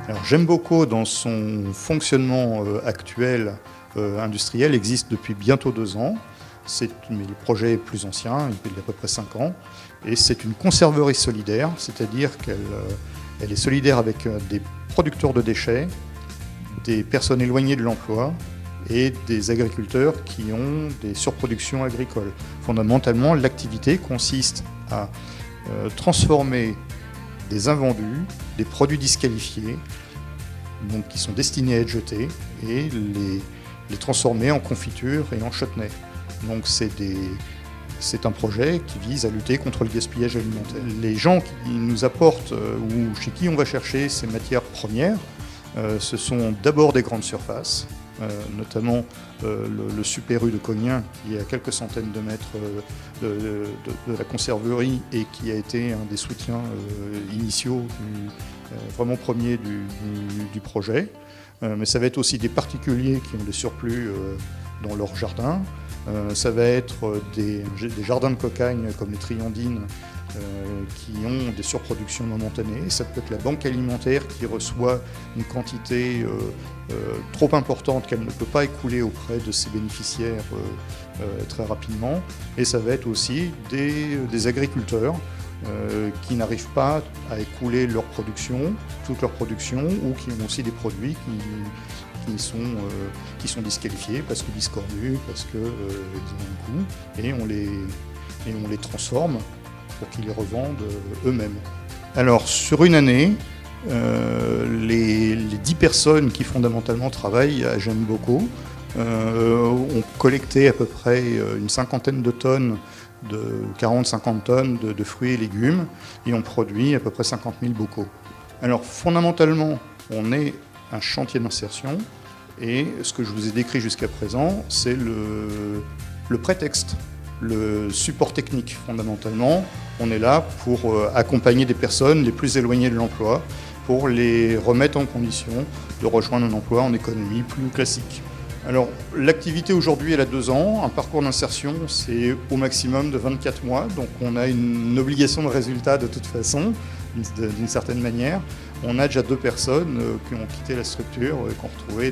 Alors Gemboco, dans son fonctionnement actuel industriel, existe depuis bientôt 2 ans. Mais le projet est plus ancien, il y a à peu près 5 ans. Et c'est une conserverie solidaire, c'est-à-dire qu'elle est solidaire avec des producteurs de déchets, des personnes éloignées de l'emploi et des agriculteurs qui ont des surproductions agricoles. Fondamentalement, l'activité consiste à transformer des invendus, des produits disqualifiés, donc qui sont destinés à être jetés, et les transformer en confiture et en chutney. Donc c'est un projet qui vise à lutter contre le gaspillage alimentaire. Les gens qui nous apportent ou chez qui on va chercher ces matières premières, ce sont d'abord des grandes surfaces, notamment le Super U de Cognin, qui est à quelques centaines de mètres de la conserverie et qui a été un des soutiens initiaux, vraiment premiers du projet. Mais ça va être aussi des particuliers qui ont des surplus dans leur jardin. Ça va être des jardins de cocagne comme les Triandines qui ont des surproductions momentanées. Ça peut être la banque alimentaire qui reçoit une quantité trop importante qu'elle ne peut pas écouler auprès de ses bénéficiaires très rapidement. Et ça va être aussi des agriculteurs qui n'arrivent pas à écouler leur production, toute leur production, ou qui ont aussi des produits qui sont disqualifiés parce que discordus, parce qu'ils ont un coût, et on les transforme pour qu'ils les revendent eux-mêmes. Alors sur une année, les 10 personnes qui fondamentalement travaillent à Gemboco ont collecté à peu près une 50aine de tonnes, de 40-50 tonnes de fruits et légumes, et ont produit à peu près 50 000 bocaux. Alors fondamentalement, on est un chantier d'insertion, et ce que je vous ai décrit jusqu'à présent, c'est le prétexte, le support technique. Fondamentalement, on est là pour accompagner des personnes les plus éloignées de l'emploi, pour les remettre en condition de rejoindre un emploi en économie plus classique. Alors, l'activité aujourd'hui, elle a 2 ans. Un parcours d'insertion, c'est au maximum de 24 mois. Donc, on a une obligation de résultat de toute façon, d'une certaine manière. On a déjà 2 personnes qui ont quitté la structure et qui ont retrouvé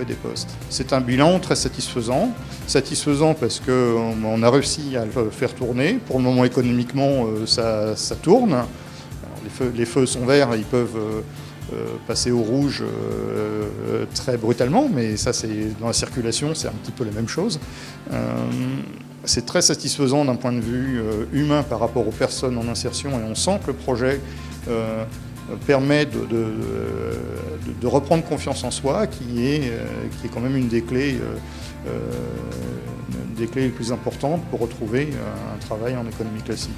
des postes. C'est un bilan très satisfaisant. Satisfaisant parce qu'on a réussi à le faire tourner. Pour le moment, économiquement, ça tourne. Alors, les feux sont verts, ils peuvent passer au rouge très brutalement, mais ça, dans la circulation, c'est un petit peu la même chose. C'est très satisfaisant d'un point de vue humain par rapport aux personnes en insertion, et on sent que le projet permet de reprendre confiance en soi, qui est quand même une des clés les plus importantes pour retrouver un travail en économie classique.